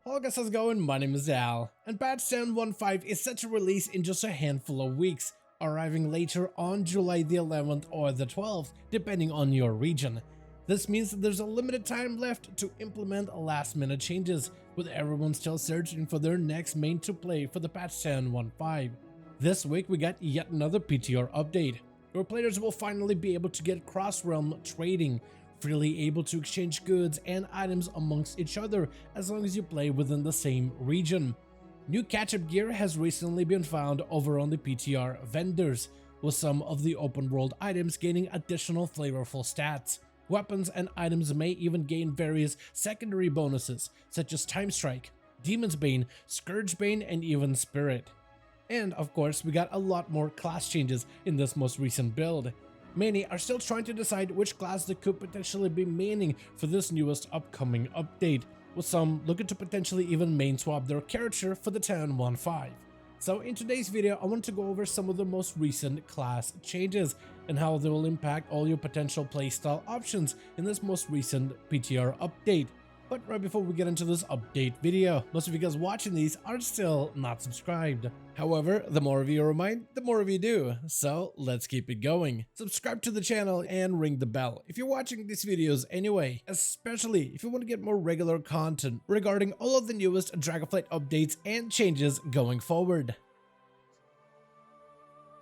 Hello guys, how's it going? My name is Al, and patch 10.1.5 is set to release in just a handful of weeks, arriving later on July the 11th or the 12th, depending on your region. This means that there's a limited time left to implement last-minute changes, with everyone still searching for their next main to play for the patch 10.1.5. This week we got yet another PTR update, where players will finally be able to get cross-realm trading, freely able to exchange goods and items amongst each other as long as you play within the same region. New catch-up gear has recently been found over on the PTR vendors, with some of the open world items gaining additional flavorful stats. Weapons and items may even gain various secondary bonuses such as Time Strike, Demon's Bane, Scourge Bane, and even Spirit. And of course, we got a lot more class changes in this most recent build. Many are still trying to decide which class they could potentially be maining for this newest upcoming update, with some looking to potentially even main swap their character for the 10.1.5. So in today's video, I want to go over some of the most recent class changes and how they will impact all your potential playstyle options in this most recent PTR update. But right before we get into this update video, most of you guys watching these are still not subscribed. However, the more of you remind, the more of you do, so let's keep it going. Subscribe to the channel and ring the bell if you're watching these videos anyway, especially if you want to get more regular content regarding all of the newest Dragonflight updates and changes going forward.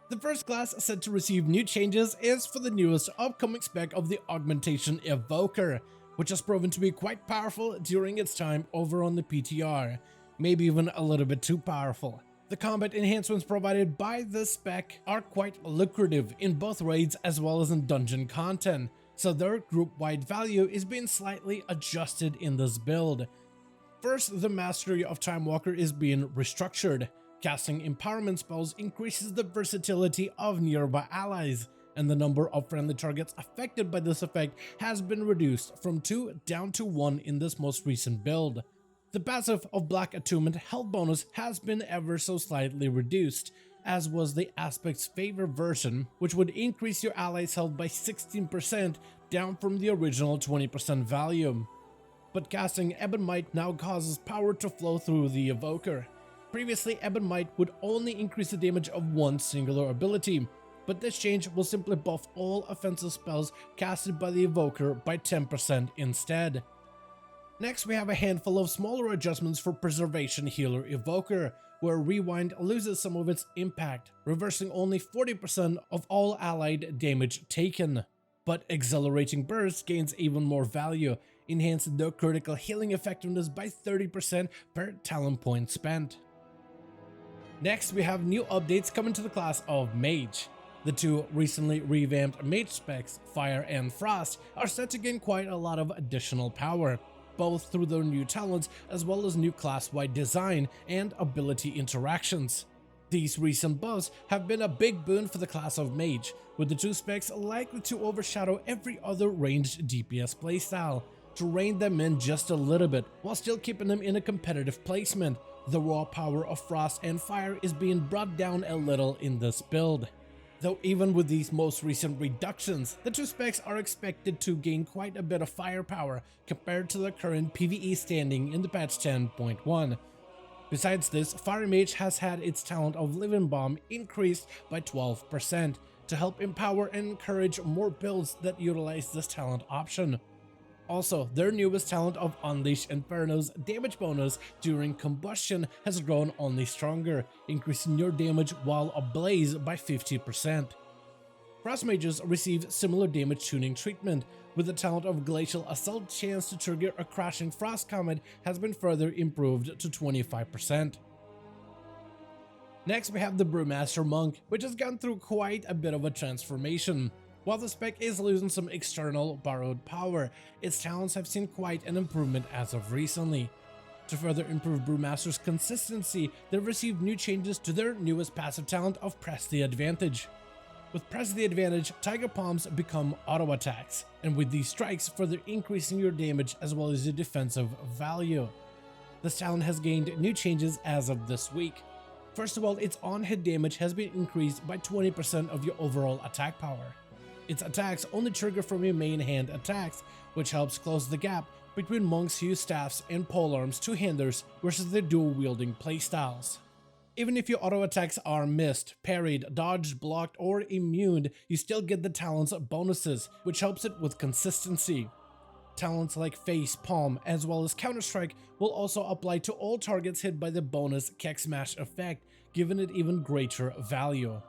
The first class set to receive new changes is for the newest upcoming spec of the Augmentation Evoker, which has proven to be quite powerful during its time over on the PTR, maybe even a little bit too powerful. The combat enhancements provided by this spec are quite lucrative in both raids as well as in dungeon content, so their group-wide value is being slightly adjusted in this build. First, the mastery of Time Walker is being restructured. Casting empowerment spells increases the versatility of nearby allies, and the number of friendly targets affected by this effect has been reduced from 2 down to 1 in this most recent build. The passive of Black Attunement health bonus has been ever so slightly reduced, as was the Aspect's Favor version, which would increase your allies' health by 16% down from the original 20% value. But casting Ebon Might now causes power to flow through the Evoker. Previously, Ebon Might would only increase the damage of one singular ability, but this change will simply buff all offensive spells casted by the Evoker by 10% instead. Next, we have a handful of smaller adjustments for Preservation Healer Evoker, where Rewind loses some of its impact, reversing only 40% of all allied damage taken. But Accelerating Burst gains even more value, enhancing their critical healing effectiveness by 30% per talent point spent. Next, we have new updates coming to the class of Mage. The two recently revamped mage specs, Fire and Frost, are set to gain quite a lot of additional power, both through their new talents as well as new class-wide design and ability interactions. These recent buffs have been a big boon for the class of Mage, with the two specs likely to overshadow every other ranged DPS playstyle. To rein them in just a little bit while still keeping them in a competitive placement, the raw power of Frost and Fire is being brought down a little in this build. Though even with these most recent reductions, the two specs are expected to gain quite a bit of firepower compared to the current PvE standing in the patch 10.1. Besides this, Fire Mage has had its talent of Living Bomb increased by 12% to help empower and encourage more builds that utilize this talent option. Also, their newest talent of Unleash Inferno's damage bonus during combustion has grown only stronger, increasing your damage while ablaze by 50%. Frost Mages receive similar damage tuning treatment, with the talent of Glacial Assault's chance to trigger a crashing frost comet has been further improved to 25%. Next, we have the Brewmaster Monk, which has gone through quite a bit of a transformation. While the spec is losing some external borrowed power, its talents have seen quite an improvement as of recently. To further improve Brewmaster's consistency, they've received new changes to their newest passive talent of Press the Advantage. With Press the Advantage, Tiger Palms become auto attacks, and with these strikes further increasing your damage as well as your defensive value. This talent has gained new changes as of this week. First of all, its on-hit damage has been increased by 20% of your overall attack power. Its attacks only trigger from your main hand attacks, which helps close the gap between monks who use staffs and polearms to hinders versus their dual-wielding playstyles. Even if your auto attacks are missed, parried, dodged, blocked, or immune, you still get the talent's bonuses, which helps it with consistency. Talents like Face, Palm, as well as Counter-Strike will also apply to all targets hit by the bonus Keck Smash effect, giving it even greater value.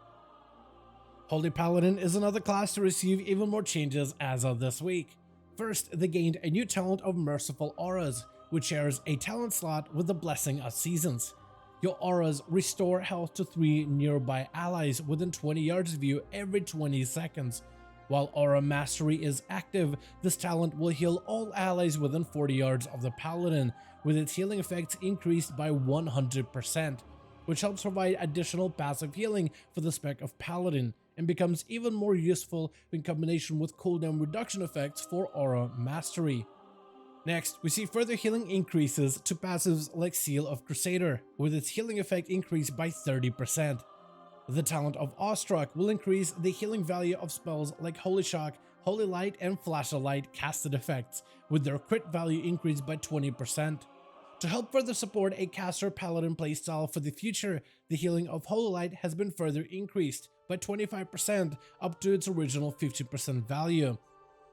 Holy Paladin is another class to receive even more changes as of this week. First, they gained a new talent of Merciful Auras, which shares a talent slot with the Blessing of Seasons. Your auras restore health to 3 nearby allies within 20 yards of you every 20 seconds. While Aura Mastery is active, this talent will heal all allies within 40 yards of the Paladin, with its healing effects increased by 100%, which helps provide additional passive healing for the spec of Paladin, and becomes even more useful in combination with cooldown reduction effects for Aura Mastery. Next, we see further healing increases to passives like Seal of Crusader, with its healing effect increased by 30%. The talent of Awestruck will increase the healing value of spells like Holy Shock, Holy Light, and Flash of Light casted effects, with their crit value increased by 20%. To help further support a caster paladin playstyle for the future, the healing of Holy Light has been further increased by 25% up to its original 50% value.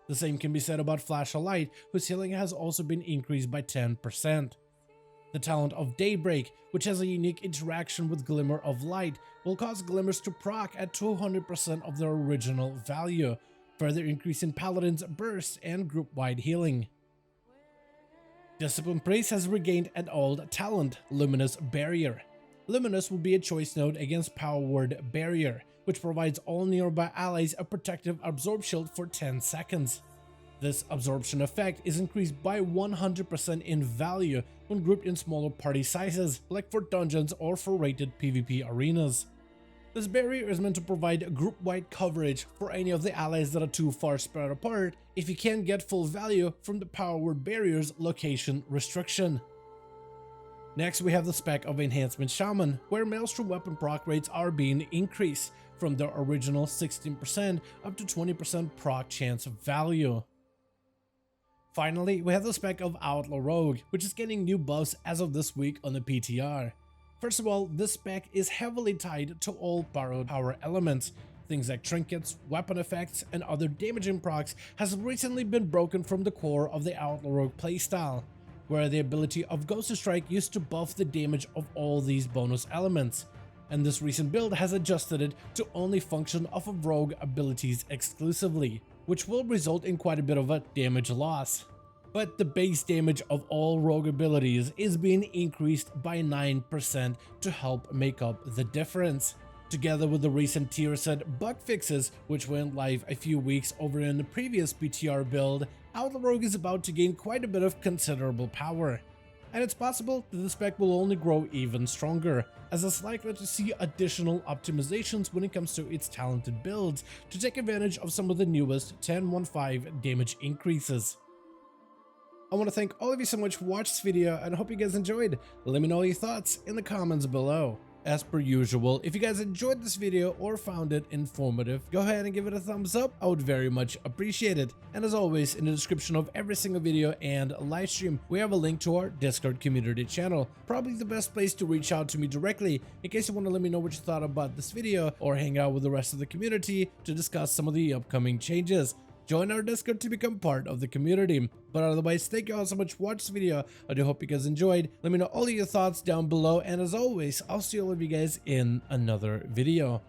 The same can be said about Flash of Light, whose healing has also been increased by 10%. The talent of Daybreak, which has a unique interaction with Glimmer of Light, will cause glimmers to proc at 200% of their original value, further increasing Paladin's burst and group-wide healing. Discipline Priest has regained an old talent, Luminous Barrier. Luminous will be a choice node against Power Word Barrier, which provides all nearby allies a protective absorb shield for 10 seconds. This absorption effect is increased by 100% in value when grouped in smaller party sizes, like for dungeons or for rated PvP arenas. This barrier is meant to provide group-wide coverage for any of the allies that are too far spread apart if you can't get full value from the Power Word Barrier's location restriction. Next, we have the spec of Enhancement Shaman, where Maelstrom weapon proc rates are being increased from their original 16% up to 20% proc chance value. Finally, we have the spec of Outlaw Rogue, which is getting new buffs as of this week on the PTR. First of all, this spec is heavily tied to all borrowed power elements. Things like trinkets, weapon effects, and other damaging procs has recently been broken from the core of the Outlaw Rogue playstyle, where the ability of Ghost Strike used to buff the damage of all these bonus elements, and this recent build has adjusted it to only function off of rogue abilities exclusively, which will result in quite a bit of a damage loss. But the base damage of all rogue abilities is being increased by 9% to help make up the difference. Together with the recent tier set bug fixes, which went live a few weeks over in the previous PTR build, Outlaw Rogue is about to gain quite a bit of considerable power. And it's possible that the spec will only grow even stronger, as it's likely to see additional optimizations when it comes to its talented builds to take advantage of some of the newest 10.1.5 damage increases. I want to thank all of you so much for watching this video and I hope you guys enjoyed. Let me know your thoughts in the comments below. As per usual, if you guys enjoyed this video or found it informative, go ahead and give it a thumbs up. I would very much appreciate it. And as always, in the description of every single video and live stream, we have a link to our Discord community channel. Probably the best place to reach out to me directly in case you want to let me know what you thought about this video or hang out with the rest of the community to discuss some of the upcoming changes. Join our Discord to become part of the community. But otherwise, thank you all so much for watching this video. I do hope you guys enjoyed. Let me know all of your thoughts down below. And as always, I'll see all of you guys in another video.